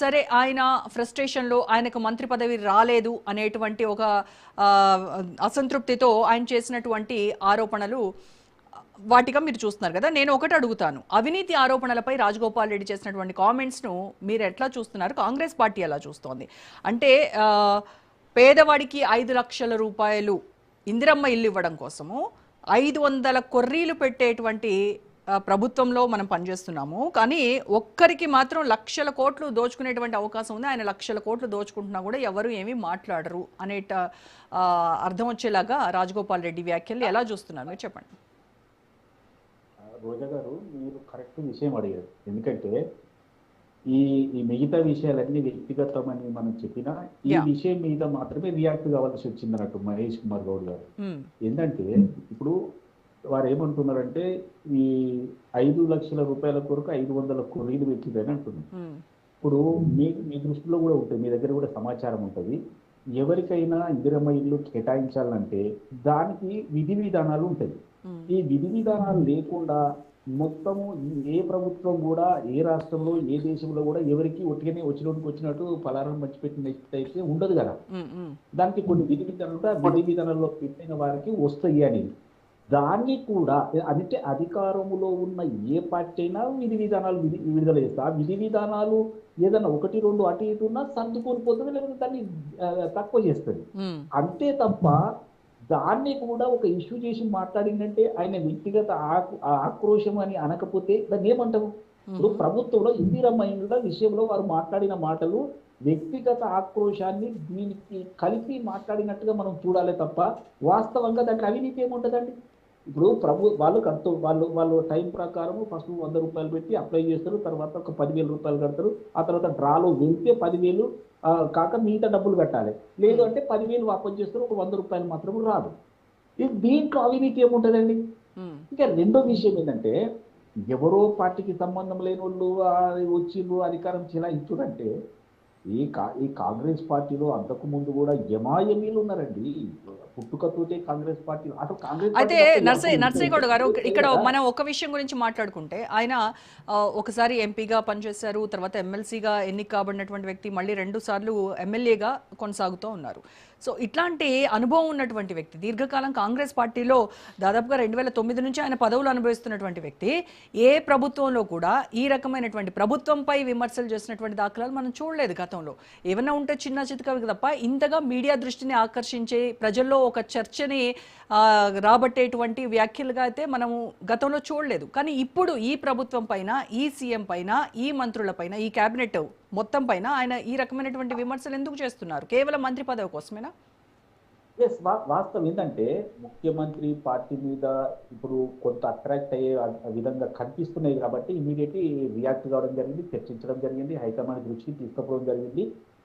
సరే ఆయన ఫ్రస్ట్రేషన్‌లో ఆయనకు మంత్రి పదవి రాలేదు అనేటువంటి ఒక అసంతృప్తితో ఆయన చేసినటువంటి ఆరోపణలు వాటిగా మీరు చూస్తున్నారు కదా! నేను ఒకటి అడుగుతాను. అవినీతి ఆరోపణలపై రాజగోపాల్ రెడ్డి చేసినటువంటి కామెంట్స్‌ను మీరు ఎట్లా చూస్తున్నారు? కాంగ్రెస్ పార్టీ ఎలా చూస్తోంది? అంటే పేదవాడికి 5,00,000 రూపాయలు ఇందిరమ్మ ఇల్లు ఇవ్వడం కోసము 500 కొర్రీలు పెట్టేటువంటి ప్రభుత్వంలో మనం పనిచేస్తున్నాము. కానీ ఒక్కరికి మాత్రం లక్షల కోట్లు దోచుకునేటువంటి అవకాశం ఉంది. ఆయన లక్షల కోట్లు దోచుకుంటున్నా కూడా ఎవరు ఏమీ మాట్లాడరు అనేట అర్థం వచ్చేలాగా రాజగోపాల్ రెడ్డి వ్యాఖ్యలు ఎలా చూస్తున్నారు మీరు చెప్పండి. రోజా గారు, మీరు కరెక్ట్ విషయం అడిగారు. ఎందుకంటే ఈ ఈ మిగతా విషయాలన్నీ వ్యక్తిగతమని మనం చెప్పినా ఈ విషయం మీద మాత్రమే రియాక్ట్ కావాల్సి వచ్చింది అన్నట్టు మహేష్ కుమార్ గౌడ్ గారు. ఏంటంటే ఇప్పుడు వారు ఏమంటున్నారంటే ఈ 5,00,000 రూపాయల కొరకు 500 కొర్రీలు పెట్టిందని అంటున్నారు. ఇప్పుడు మీ దృష్టిలో కూడా ఉంటుంది, మీ దగ్గర కూడా సమాచారం ఉంటుంది. ఎవరికైనా ఇందిరమ్మ ఇల్లు కేటాయించాలంటే దానికి విధి విధానాలు ఉంటాయి. ఈ విధి విధానాలు లేకుండా మొత్తము ఏ ప్రభుత్వం కూడా ఏ రాష్ట్రంలో ఏ దేశంలో కూడా ఎవరికి ఒట్టిగానే వచ్చినట్టు పలారం మర్చిపెట్టినట్టయితే ఉండదు కదా. దానికి కొన్ని విధి విధానాలు విధి విధానాల్లో పెట్టిన వారికి వస్తాయి అనేది. దాన్ని కూడా అంటే అధికారంలో ఉన్న ఏ పార్టీ అయినా విధి విధానాలు విడుదల చేస్తా. ఆ విధి విధానాలు ఏదన్నా 1-2 అటు ఇటు ఉన్నా సర్దుకొని పోతుంది, లేకపోతే దాన్ని తక్కువ చేస్తుంది. అంతే తప్ప దాన్ని కూడా ఒక ఇష్యూ చేసి మాట్లాడిందంటే ఆయన వ్యక్తిగత ఆక్రోశం అని అనకపోతే దాన్ని ఏమంటాము? ఇప్పుడు ప్రభుత్వంలో ఇందిరమ్మ ఇళ్ళ విషయంలో వారు మాట్లాడిన మాటలు వ్యక్తిగత ఆక్రోశాన్ని దీనికి కలిపి మాట్లాడినట్టుగా మనం చూడాలి తప్ప వాస్తవంగా దాంట్లో అవినీతి ఏముంటుందండి? ఇప్పుడు వాళ్ళు టైం ప్రకారం ఫస్ట్ 100 రూపాయలు పెట్టి అప్లై చేస్తారు, తర్వాత ఒక 10,000 రూపాయలు కడతారు. ఆ తర్వాత డ్రాలో వెళ్తే 10,000 కాక మిగతా డబ్బులు కట్టాలి. లేదు అంటే 10,000 వాపస్ చేస్తారు, ఒక 100 రూపాయలు మాత్రం రాదు. దీంట్లో అవినీతి ఏముంటుందండి? ఇంకా రెండో విషయం ఏంటంటే, ఎవరో పార్టీకి సంబంధం లేని వాళ్ళు వచ్చిండ్రు అధికారం చెలాయించుడంటే ఈ కాంగ్రెస్ పార్టీలో అంతకు ముందు కూడా ఎమాయమీలు ఉన్నారండి. పుట్టుకతోటే కాంగ్రెస్ పార్టీ అసలు కాంగ్రెస్. అయితే నర్సయ్యగౌడ్ గారు, ఇక్కడ మనం ఒక విషయం గురించి మాట్లాడుకుంటే ఆయన ఒకసారి ఎంపీగా పనిచేశారు, తర్వాత ఎమ్మెల్సీగా ఎన్నిక కాబడినటువంటి వ్యక్తి, మళ్ళీ 2 సార్లు ఎమ్మెల్యేగా కొనసాగుతూ ఉన్నారు. సో ఇట్లాంటి అనుభవం ఉన్నటువంటి వ్యక్తి, దీర్ఘకాలం కాంగ్రెస్ పార్టీలో దాదాపుగా 2009 నుంచి ఆయన పదవులు అనుభవిస్తున్నటువంటి వ్యక్తి, ఏ ప్రభుత్వంలో కూడా ఈ రకమైనటువంటి ప్రభుత్వంపై విమర్శలు చేసినటువంటి దాఖలాలు మనం చూడలేదు గతంలో. ఏమన్నా ఉంటే చిన్న చితకవి తప్ప ఇంతగా మీడియా దృష్టిని ఆకర్షించే, ప్రజల్లో ఒక చర్చని రాబట్టేటువంటి వ్యాఖ్యలుగా అయితే మనము గతంలో చూడలేదు. కానీ ఇప్పుడు ఈ ప్రభుత్వం పైన, ఈ సీఎం పైన, ఈ మంత్రుల పైన, ఈ కేబినెట్ మొత్తం పైన ఆయన ఈ రకమైనటువంటి విమర్శలు ఎందుకు చేస్తున్నారు? కేవలం మంత్రి పదవి కోసమేనా? వాస్తవం ఏంటంటే ముఖ్యమంత్రి పార్టీ మీద ఇప్పుడు కొంత అట్రాక్ట్ అయ్యే విధంగా కనిపిస్తున్నాయి కాబట్టి ఇమీడియట్లీ రియాక్ట్ కావడం జరిగింది, చర్చించడం జరిగింది, హైకమాండ్ దృష్టికి తీసుకుపోవడం జరిగింది.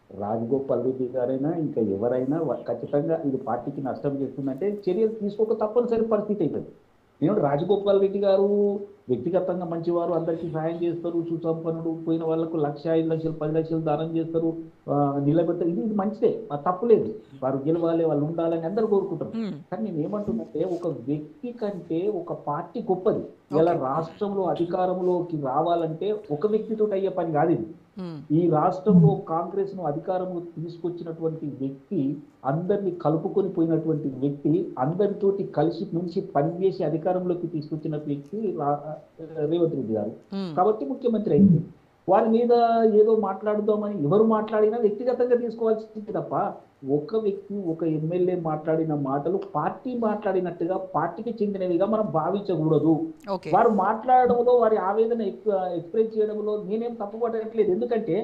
రాజగోపాల్ రెడ్డి గారైనా ఇంకా ఎవరైనా ఖచ్చితంగా ఇది పార్టీకి నష్టం చేస్తుందంటే చర్యలు తీసుకోక తప్పనిసరి పరిస్థితి అవుతుంది. నేను రాజగోపాల్ రెడ్డి గారు వ్యక్తిగతంగా మంచివారు, అందరికీ సహాయం చేస్తారు, సుసంపన్నుడు, పోయిన వాళ్ళకు 1,00,000, 5,00,000, 10,00,000 దానం చేస్తారు, నిలబెడతారు. ఇది మంచిదే, తప్పులేదు. వారు గెలవాలి, వాళ్ళు ఉండాలని అందరూ కోరుకుంటారు. కానీ నేను ఏమంటున్నట్టే ఒక వ్యక్తి కంటే ఒక పార్టీ గొప్పది. ఇలా రాష్ట్రంలో అధికారంలోకి రావాలంటే ఒక వ్యక్తితో అయ్యే పని కాదు ఇది. ఈ రాష్ట్రంలో కాంగ్రెస్ ను అధికారంలో తీసుకొచ్చినటువంటి వ్యక్తి, అందరినీ కలుపుకొని పోయినటువంటి వ్యక్తి, అందరితోటి కలిసి నుంచి పనిచేసి అధికారంలోకి తీసుకొచ్చిన వ్యక్తి రేవంత్ రెడ్డి గారు. కాబట్టి ముఖ్యమంత్రి అయింది. వారి మీద ఏదో మాట్లాడుదామని ఎవరు మాట్లాడినా వ్యక్తిగతంగా తీసుకోవాల్సింది తప్ప ఒక వ్యక్తి, ఒక ఎమ్మెల్యే మాట్లాడిన మాటలు పార్టీ మాట్లాడినట్టుగా, పార్టీకి చెందినవిగా మనం భావించకూడదు. వారు మాట్లాడడంలో, వారి ఆవేదన ఎక్స్ప్రెస్ చేయడంలో నేనేం తప్పుపడట్లేదు. ఎందుకంటే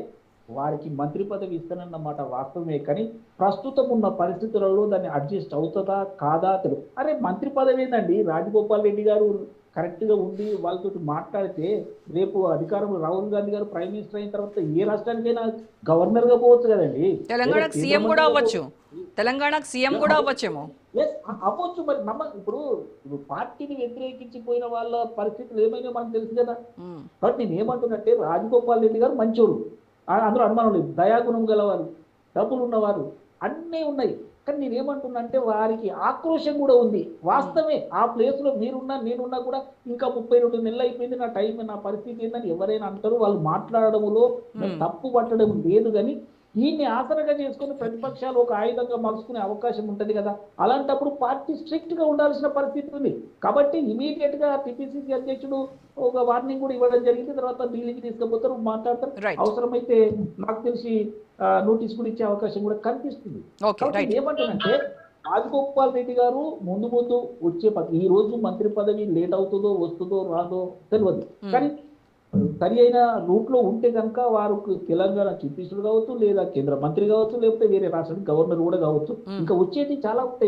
వారికి మంత్రి పదవి ఇస్తానన్నమాట వాస్తవమే, కానీ ప్రస్తుతం ఉన్న పరిస్థితులలో దాన్ని అడ్జస్ట్ అవుతుందా కాదా తెలియదు. అరే మంత్రి పదవి ఏందండి? రాజగోపాల్ రెడ్డి గారు కరెక్ట్గా ఉండి వాళ్ళతో మాట్లాడితే రేపు అధికారంలో రాహుల్ గాంధీ గారు ప్రైమ్ మినిస్టర్ అయిన తర్వాత ఏ రాష్ట్రానికైనా గవర్నర్గా పోవచ్చు కదండి. తెలంగాణకు సీఎం కూడా అవ్వచ్చు, తెలంగాణకు సీఎం కూడా అవ్వచ్చేమో. అవ్వచ్చు. మరి ఇప్పుడు పార్టీని వ్యతిరేకించిపోయిన వాళ్ళ పరిస్థితులు ఏమైనా మనకు తెలుసు కదా. కాబట్టి నేను ఏమంటున్నట్టే రాజగోపాల్ రెడ్డి గారు మంచోడు, అందులో అనుమానం లేదు. దయాగుణం గలవారు, డబ్బులు ఉన్నవారు, అన్నీ ఉన్నాయి. కానీ నేనేమంటున్నా అంటే వారికి ఆక్రోశం కూడా ఉంది. వాస్తవమే, ఆ ప్లేస్ లో మీరున్నా నేనున్నా కూడా ఇంకా 32 నెలలు అయిపోయింది, నా టైం నా పరిస్థితి ఏందని ఎవరైనా అంటారు. వాళ్ళు మాట్లాడడంలో మేము తప్పు పట్టడం లేదు, కానీ దీన్ని ఆసరగా చేసుకుని ప్రతిపక్షాలు ఒక ఆయుధంగా మలుచుకునే అవకాశం ఉంటది కదా. అలాంటప్పుడు పార్టీ స్ట్రిక్ట్ గా ఉండాల్సిన పరిస్థితి ఉంది. కాబట్టి ఇమీడియట్ గా టిపిసిసి అధ్యక్షుడు ఒక వార్నింగ్ కూడా ఇవ్వడం జరిగింది. తర్వాత ఢిల్లీకి తీసుకుపోతారు, మాట్లాడతారు. రైట్. అవసరమైతే నాకు తెలిసి నోటీస్ కూడా ఇచ్చే అవకాశం కూడా కనిపిస్తుంది. ఓకే, కాబట్టి రైట్. ఏమంటానంటే రాజగోపాల్ రెడ్డి గారు ముందు ముందు వచ్చే ఈ రోజు మంత్రి పదవి లేట్ అవుతుందో వస్తుందో రాదో తెలియదు, కానీ సరి అయిన రూట్ లో ఉంటే కనుక వారు తెలంగాణ చీఫ్ మినిస్టర్ కావచ్చు, లేదా కేంద్ర మంత్రి కావచ్చు, లేకపోతే వేరే రాష్ట్రానికి గవర్నర్ కూడా కావచ్చు. ఇంకా వచ్చేది చాలా ఉంటాయి.